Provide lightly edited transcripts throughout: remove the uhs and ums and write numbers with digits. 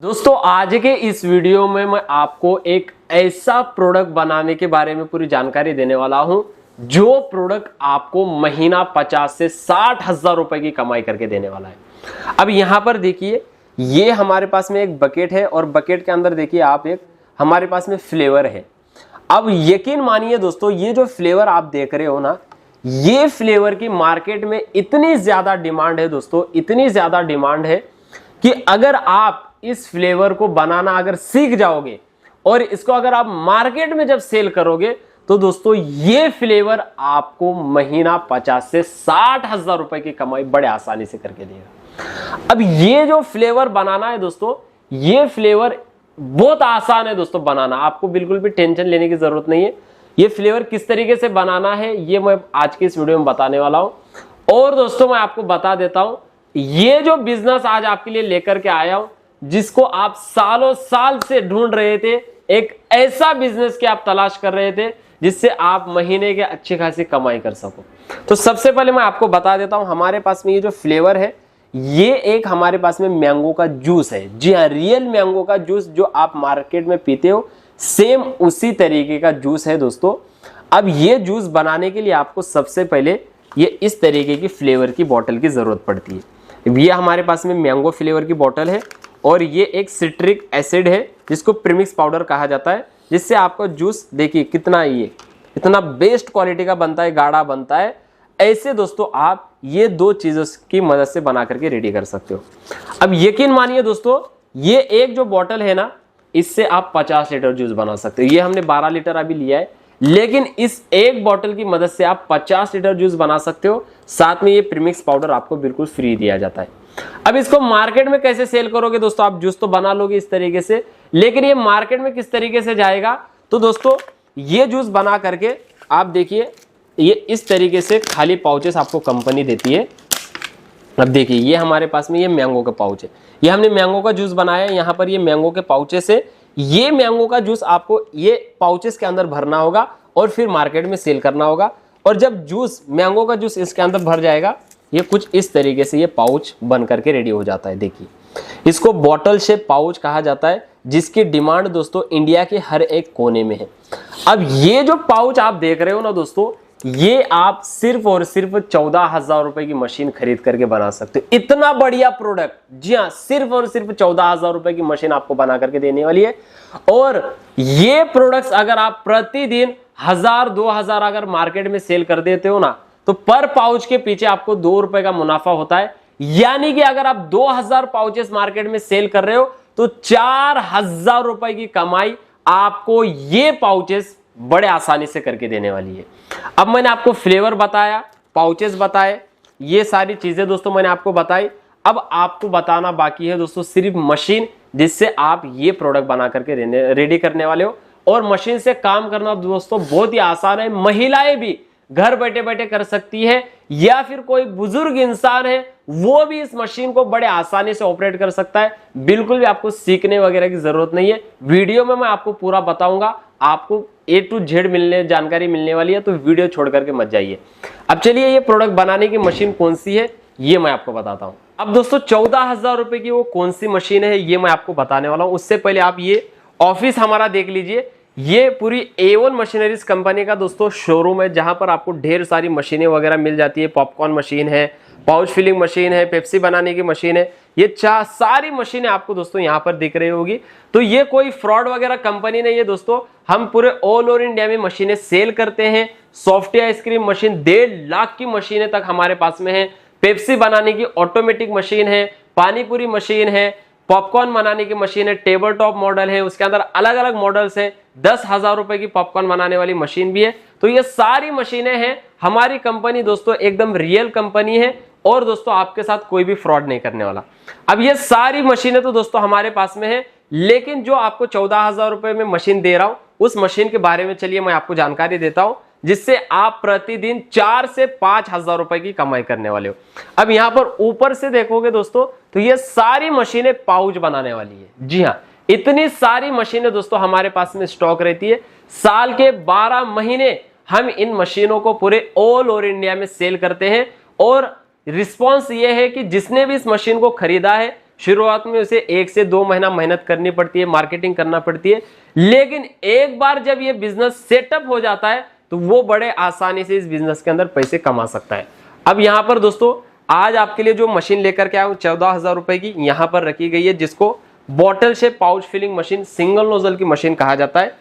दोस्तों आज के इस वीडियो में मैं आपको एक ऐसा प्रोडक्ट बनाने के बारे में पूरी जानकारी देने वाला हूं जो प्रोडक्ट आपको महीना 50 से 60 हजार रुपए की कमाई करके देने वाला है। अब यहां पर देखिए, ये हमारे पास में एक बकेट है और बकेट के अंदर देखिए आप एक हमारे पास में फ्लेवर है। अब यकीन मानिए दोस्तों, ये जो फ्लेवर आप देख रहे हो ना, ये फ्लेवर की मार्केट में इतनी ज्यादा डिमांड है दोस्तों, इतनी ज्यादा डिमांड है कि अगर आप इस फ्लेवर को बनाना अगर सीख जाओगे और इसको अगर आप मार्केट में जब सेल करोगे तो दोस्तों ये फ्लेवर आपको महीना 50 से 60 हजार रुपए की कमाई बड़े आसानी से करके देगा। अब ये जो फ्लेवर बनाना है दोस्तों, ये फ्लेवर बहुत आसान है दोस्तों बनाना, आपको बिल्कुल भी टेंशन लेने की जरूरत नहीं है। ये फ्लेवर किस तरीके से बनाना है ये मैं आज की इस वीडियो में बताने वाला हूं। और दोस्तों मैं आपको बता देता हूं, ये जो बिजनेस आज आपके लिए लेकर के आया हूं, जिसको आप सालों साल से ढूंढ रहे थे, एक ऐसा बिजनेस की आप तलाश कर रहे थे जिससे आप महीने के अच्छी खासी कमाई कर सको। तो सबसे पहले मैं आपको बता देता हूं, हमारे पास में ये जो फ्लेवर है, ये एक हमारे पास में मैंगो का जूस है। जी हाँ, रियल मैंगो का जूस जो आप मार्केट में पीते हो, सेम उसी तरीके का जूस है दोस्तों। अब ये जूस बनाने के लिए आपको सबसे पहले ये इस तरीके की फ्लेवर की बोतल की जरूरत पड़ती है। ये हमारे पास में मैंगो फ्लेवर की बोतल है और ये एक सिट्रिक एसिड है जिसको प्रीमिक्स पाउडर कहा जाता है, जिससे आपका जूस देखिए कितना ये इतना बेस्ट क्वालिटी का बनता है, गाढ़ा बनता है। ऐसे दोस्तों आप ये दो चीजों की मदद से बना करके रेडी कर सकते हो। अब यकीन मानिए दोस्तों, ये एक जो बोतल है ना, इससे आप 50 लीटर जूस बना सकते हो। ये हमने 12 लीटर अभी लिया है, लेकिन इस एक बोतल की मदद से आप 50 लीटर जूस बना सकते हो। साथ में ये प्रीमिक्स पाउडर आपको बिल्कुल फ्री दिया जाता है। अब इसको मार्केट में कैसे सेल करोगे दोस्तों, आप जूस तो बना लोगे इस तरीके से, लेकिन ये मार्केट में किस तरीके से जाएगा, तो दोस्तों ये जूस बना करके आप देखिए, ये इस तरीके से खाली पाउचेस आपको कंपनी देती है। अब देखिए ये हमारे पास में ये मैंगो का पाउच है, ये हमने मैंगो का जूस बनाया है। यहाँ पर ये मैंगो के पाउचेस है, ये मैंगो का जूस आपको ये पाउचेस के अंदर भरना होगा और फिर मार्केट में सेल करना होगा। और जब जूस मैंगो का जूस इसके अंदर भर जाएगा, ये कुछ इस तरीके से ये पाउच बन करके रेडी हो जाता है। देखिए इसको बॉटल शेप पाउच कहा जाता है, जिसकी डिमांड दोस्तों इंडिया के हर एक कोने में है। अब ये जो पाउच आप देख रहे हो ना दोस्तों, ये आप सिर्फ और सिर्फ 14,000 रुपए की मशीन खरीद करके बना सकते हो। इतना बढ़िया प्रोडक्ट, जी हाँ, सिर्फ और सिर्फ 14,000 रुपए की मशीन आपको बना करके देने वाली है। और ये प्रोडक्ट्स अगर आप प्रतिदिन 1,000-2,000 अगर मार्केट में सेल कर देते हो ना, तो पर पाउच के पीछे आपको 2 रुपए का मुनाफा होता है। यानी कि अगर आप 2,000 पाउचेस मार्केट में सेल कर रहे हो तो 4,000 रुपए की कमाई आपको ये पाउचेस बड़े आसानी से करके देने वाली है। अब मैंने आपको फ्लेवर बताया, पाउचेस बताए, ये सारी चीजें दोस्तों मैंने आपको बताई। अब आपको बताना बाकी है दोस्तों सिर्फ मशीन, जिससे आप ये प्रोडक्ट बना करके रेडी करने वाले हो। और मशीन से काम करना दोस्तों बहुत ही आसान है, महिलाएं भी घर बैठे बैठे कर सकती है, या फिर कोई बुजुर्ग इंसान है वो भी इस मशीन को बड़े आसानी से ऑपरेट कर सकता है। बिल्कुल भी आपको सीखने वगैरह की जरूरत नहीं है। वीडियो में मैं आपको पूरा बताऊंगा, आपको A to Z जानकारी मिलने वाली है, तो वीडियो छोड़ करके मत जाइए। अब चलिए ये प्रोडक्ट बनाने की मशीन कौन सी है ये मैं आपको बताता हूं। अब दोस्तों 14,000 रुपए की वो कौन सी मशीन है ये मैं आपको बताने वाला हूं। उससे पहले आप ये ऑफिस हमारा देख लीजिए। ये पूरी A1 मशीनरीज कंपनी का दोस्तों शोरूम है, जहां पर आपको ढेर सारी मशीनें वगैरह मिल जाती है। पॉपकॉर्न मशीन है, पाउच फिलिंग मशीन है, पेप्सी बनाने की मशीन है, ये सारी मशीनें आपको दोस्तों यहाँ पर दिख रही होगी। तो ये कोई फ्रॉड वगैरह कंपनी नहीं है दोस्तों, हम पूरे ऑल ओवर इंडिया में मशीनें सेल करते हैं। सॉफ्ट आइसक्रीम मशीन 1.5 लाख की मशीनें तक हमारे पास में है। पेप्सी बनाने की ऑटोमेटिक मशीन है, पानीपुरी मशीन है, पॉपकॉर्न बनाने की मशीन है, टेबल टॉप मॉडल है, उसके अंदर अलग अलग मॉडल्स हैं। 10,000 रुपए की पॉपकॉर्न बनाने वाली मशीन भी है। तो ये सारी मशीनें हैं। हमारी कंपनी दोस्तों एकदम रियल कंपनी है और दोस्तों आपके साथ कोई भी फ्रॉड नहीं करने वाला। अब ये सारी मशीनें तो दोस्तों हमारे पास में है, लेकिन जो आपको 14,000 रुपए में मशीन दे रहा हूं, उस मशीन के बारे में चलिए मैं आपको जानकारी देता हूं, जिससे आप प्रतिदिन 4 से 5,000 रुपए की कमाई करने वाले हो। अब यहां पर ऊपर से देखोगे दोस्तों, तो ये सारी मशीनें पाउच बनाने वाली है। जी हाँ, इतनी सारी मशीनें दोस्तों हमारे पास में स्टॉक रहती है। साल के 12 महीने हम इन मशीनों को पूरे ऑल ओवर इंडिया में सेल करते हैं। और रिस्पॉन्स ये है कि जिसने भी इस मशीन को खरीदा है, शुरुआत में उसे 1 से 2 महीना मेहनत करनी पड़ती है, मार्केटिंग करना पड़ती है, लेकिन एक बार जब ये बिजनेस सेटअप हो जाता है तो वो बड़े आसानी से इस बिजनेस के अंदर पैसे कमा सकता है। अब यहाँ पर दोस्तों आज आपके लिए जो मशीन लेकर के आया हूँ 14,000 रुपए की यहाँ पर रखी गई है, जिसको bottle shape pouch filling machine single nozzle की मशीन कहा जाता है।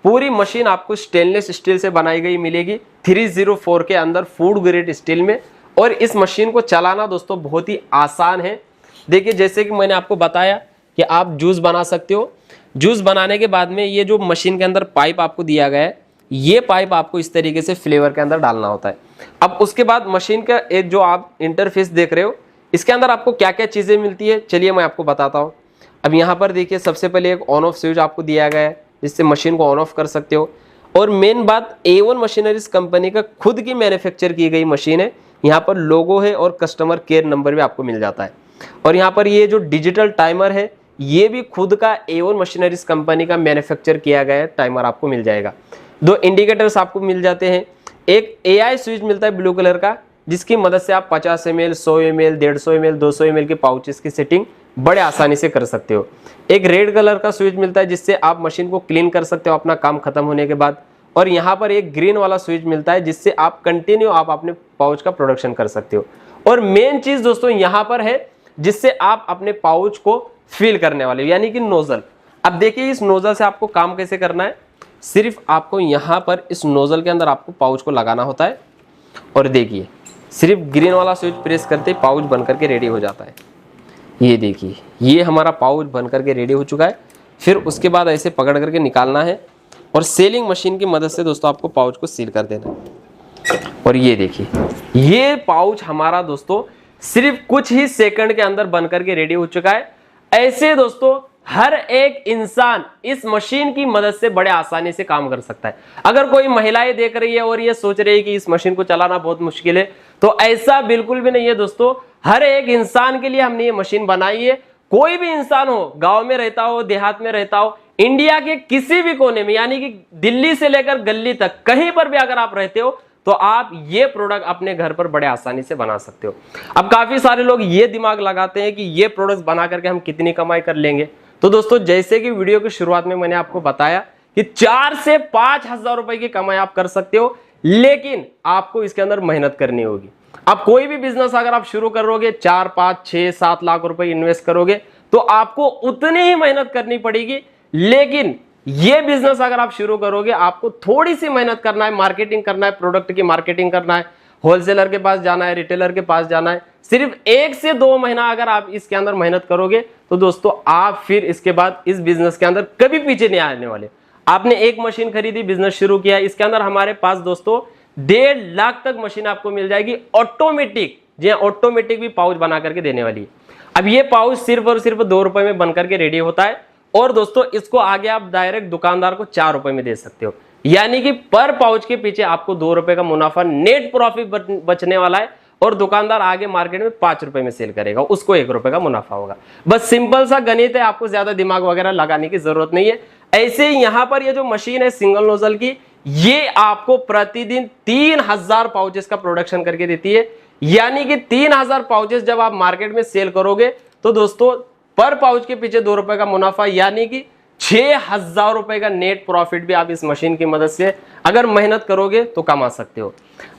पूरी मशीन आपको स्टेनलेस स्टील से बनाई गई मिलेगी, 304 के अंदर फूड ग्रेड स्टील में। और इस मशीन को चलाना दोस्तों बहुत ही आसान है। देखिए जैसे कि मैंने आपको बताया कि आप जूस बना सकते हो। जूस बनाने के बाद में ये जो मशीन के अंदर पाइप आपको दिया गया है, ये पाइप आपको इस तरीके से फ्लेवर के अंदर डालना होता है। अब उसके बाद मशीन का एक जो आप इंटरफेस देख रहे हो, इसके अंदर आपको क्या क्या चीज़ें मिलती है चलिए मैं आपको बताता हूँ। अब यहाँ पर देखिए सबसे पहले एक ऑन ऑफ स्विच आपको दिया गया है, जिससे मशीन को ऑन ऑफ कर सकते हो। और मेन बात A1 मशीनरीज कंपनी का खुद की मैन्युफैक्चर की गई मशीन है। यहाँ पर लोगो है और कस्टमर केयर नंबर भी आपको मिल जाता है। और यहाँ पर ये जो डिजिटल टाइमर है, ये भी खुद का A1 मशीनरीज कंपनी का मैन्युफैक्चर किया गया टाइमर आपको मिल जाएगा। 2 इंडिकेटर्स आपको मिल जाते हैं। एक AI स्विच मिलता है ब्लू कलर का, जिसकी मदद से आप 50 ml, 100 ml, 150 ml, 200 ml के पाउचेस की सेटिंग बड़े आसानी से कर सकते हो। एक रेड कलर का स्विच मिलता है, जिससे आप मशीन को क्लीन कर सकते हो अपना काम खत्म होने के बाद। और यहाँ पर एक ग्रीन वाला स्विच मिलता है, जिससे आप कंटिन्यू आप अपने पाउच का प्रोडक्शन कर सकते हो। और मेन चीज दोस्तों यहाँ पर है, जिससे आप अपने पाउच को फिल करने वाले, यानी कि नोजल। अब देखिए इस नोजल से आपको काम कैसे करना है। सिर्फ आपको यहाँ पर इस नोजल के अंदर आपको पाउच को लगाना होता है, और देखिए सिर्फ ग्रीन वाला स्विच प्रेस करते ही पाउच बन करके रेडी हो जाता है। ये देखिए ये हमारा पाउच बन करके रेडी हो चुका है। फिर उसके बाद ऐसे पकड़ करके निकालना है, और सेलिंग मशीन की मदद से दोस्तों आपको पाउच को सील कर देना है। और ये देखिए ये पाउच हमारा दोस्तों सिर्फ कुछ ही सेकंड के अंदर बन करके रेडी हो चुका है। ऐसे दोस्तों हर एक इंसान इस मशीन की मदद से बड़े आसानी से काम कर सकता है। अगर कोई महिलाएं देख रही है और ये सोच रही है कि इस मशीन को चलाना बहुत मुश्किल है, तो ऐसा बिल्कुल भी नहीं है दोस्तों। हर एक इंसान के लिए हमने ये मशीन बनाई है। कोई भी इंसान हो, गांव में रहता हो, देहात में रहता हो, इंडिया के किसी भी कोने में, यानी कि दिल्ली से लेकर गली तक कहीं पर भी अगर आप रहते हो, तो आप ये प्रोडक्ट अपने घर पर बड़े आसानी से बना सकते हो। अब काफी सारे लोग ये दिमाग लगाते हैं कि ये प्रोडक्ट बना करके हम कितनी कमाई कर लेंगे। तो दोस्तों जैसे कि वीडियो की शुरुआत में मैंने आपको बताया कि 4 से 5,000 रुपए की कमाई आप कर सकते हो, लेकिन आपको इसके अंदर मेहनत करनी होगी। अब कोई भी बिजनेस अगर आप शुरू करोगे, 4, 5, 6, 7 लाख रुपए इन्वेस्ट करोगे, तो आपको उतनी ही मेहनत करनी पड़ेगी। लेकिन ये बिजनेस अगर आप शुरू करोगे, आपको थोड़ी सी मेहनत करना है, मार्केटिंग करना है, प्रोडक्ट की मार्केटिंग करना है, होलसेलर के पास जाना है, रिटेलर के पास जाना है। सिर्फ 1 से 2 महीना अगर आप इसके अंदर मेहनत करोगे, तो दोस्तों आप फिर इसके बाद इस बिजनेस के अंदर कभी पीछे नहीं आने वाले। आपने एक मशीन खरीदी, बिजनेस शुरू किया, इसके अंदर हमारे पास दोस्तों 1.5 लाख तक मशीन आपको मिल जाएगी ऑटोमेटिक। जी ऑटोमेटिक भी पाउच बना करके देने वाली है। अब ये पाउच सिर्फ और सिर्फ 2 रुपए में बन करके रेडी होता है, और दोस्तों इसको आगे आप डायरेक्ट दुकानदार को 4 रुपए में दे सकते हो। यानी कि पर पाउच के पीछे आपको 2 रुपए का मुनाफा नेट प्रॉफिट बचने वाला है, और दुकानदार आगे मार्केट में 5 रुपए में सेल करेगा, उसको 1 रुपए का मुनाफा होगा। बस सिंपल सा गणित है, आपको ज्यादा दिमाग वगैरह लगाने की जरूरत नहीं है। ऐसे ही यहां पर ये जो मशीन है सिंगल नोजल की, ये आपको प्रतिदिन 3000 पाउचेस का प्रोडक्शन करके देती है। यानी कि 3000 पाउचेस जब आप मार्केट में सेल करोगे, तो दोस्तों पर पाउच के पीछे 2 रुपए का मुनाफा, यानी कि 6,000 रुपए का नेट प्रॉफिट भी आप इस मशीन की मदद से अगर मेहनत करोगे तो कमा सकते हो।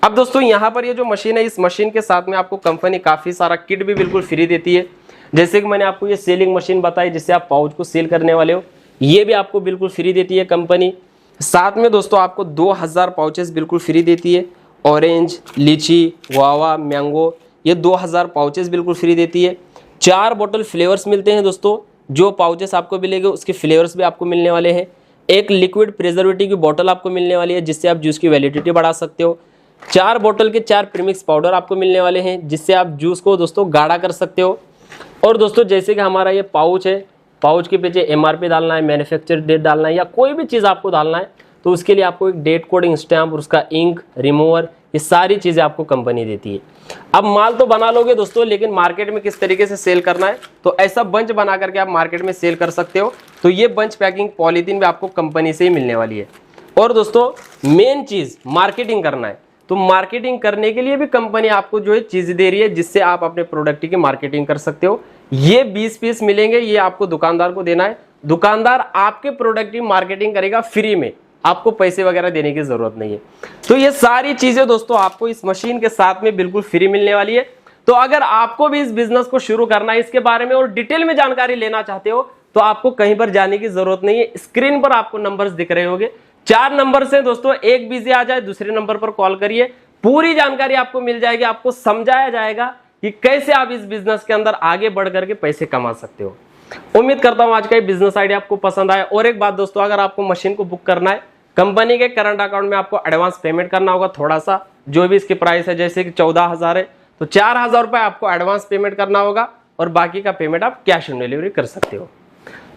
अब दोस्तों यहाँ पर ये जो मशीन है, इस मशीन के साथ में आपको कंपनी काफी सारा किट भी बिल्कुल फ्री देती है। जैसे कि मैंने आपको ये सेलिंग मशीन बताई, जिससे आप पाउच को सेल करने वाले हो, ये भी आपको बिल्कुल फ्री देती है कंपनी। साथ में दोस्तों आपको 2000 पाउचेस बिल्कुल फ्री देती है। ऑरेंज, लीची, गुआवा, मैंगो, ये 2000 पाउचेस बिल्कुल फ्री देती है। 4 बोतल फ्लेवर्स मिलते हैं दोस्तों। जो पाउचेस आपको मिलेंगे उसके फ्लेवर्स भी आपको मिलने वाले हैं। एक लिक्विड प्रिजर्वेटिव की बोतल आपको मिलने वाली है, जिससे आप जूस की वैलिडिटी बढ़ा सकते हो। 4 बोतल के 4 प्रीमिक्स पाउडर आपको मिलने वाले हैं, जिससे आप जूस को दोस्तों गाढ़ा कर सकते हो। और दोस्तों जैसे कि हमारा ये पाउच है, पाउच के पीछे MRP डालना है, मैन्युफैक्चर डेट डालना है, या कोई भी चीज़ आपको डालना है, तो उसके लिए आपको एक डेट कोडिंग स्टैम्प और उसका इंक, रिमूवर, ये सारी चीज़ें आपको कंपनी देती है। अब माल तो बना लोगे दोस्तों, लेकिन मार्केट में किस तरीके से सेल करना है, तो ऐसा बंच बना करके आप मार्केट में सेल कर सकते हो। तो ये बंच पैकिंग पॉलीथीन भी आपको कंपनी से ही मिलने वाली है। और दोस्तों मेन चीज़ मार्केटिंग करना है, तो मार्केटिंग करने के लिए भी कंपनी आपको जो है चीज़ दे रही है, जिससे आप अपने प्रोडक्ट की मार्केटिंग कर सकते हो। ये 20 पीस मिलेंगे, ये आपको दुकानदार को देना है। दुकानदार आपके प्रोडक्ट की मार्केटिंग करेगा फ्री में, आपको पैसे वगैरह देने की जरूरत नहीं है। तो ये सारी चीजें दोस्तों आपको इस मशीन के साथ में बिल्कुल फ्री मिलने वाली है। तो अगर आपको भी इस बिजनेस को शुरू करना है, इसके बारे में और डिटेल में जानकारी लेना चाहते हो, तो आपको कहीं पर जाने की जरूरत नहीं है। स्क्रीन पर आपको नंबर्स दिख रहे होंगे, 4 नंबर से दोस्तों, एक बिजी आ जाए दूसरे नंबर पर कॉल करिए, पूरी जानकारी आपको मिल जाएगी, आपको समझाया जाएगा कि कैसे आप इस बिजनेस के अंदर आगे बढ़ करके पैसे कमा सकते हो। उम्मीद करता हूं आज का ये बिजनेस आइडिया आपको पसंद आया। और एक बात दोस्तों, अगर आपको मशीन को बुक करना है, कंपनी के करंट अकाउंट में आपको एडवांस पेमेंट करना होगा थोड़ा सा, जो भी इसकी प्राइस है, जैसे कि 14,000 है तो 4,000 रुपए आपको एडवांस पेमेंट करना होगा और बाकी का पेमेंट आप कैश ऑन डिलीवरी कर सकते हो।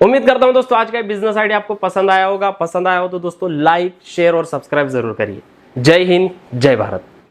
उम्मीद करता हूं दोस्तों आज का बिजनेस आइडिया आपको पसंद आया होगा। पसंद आया हो तो दोस्तों लाइक, शेयर और सब्सक्राइब जरूर करिए। जय हिंद, जय भारत।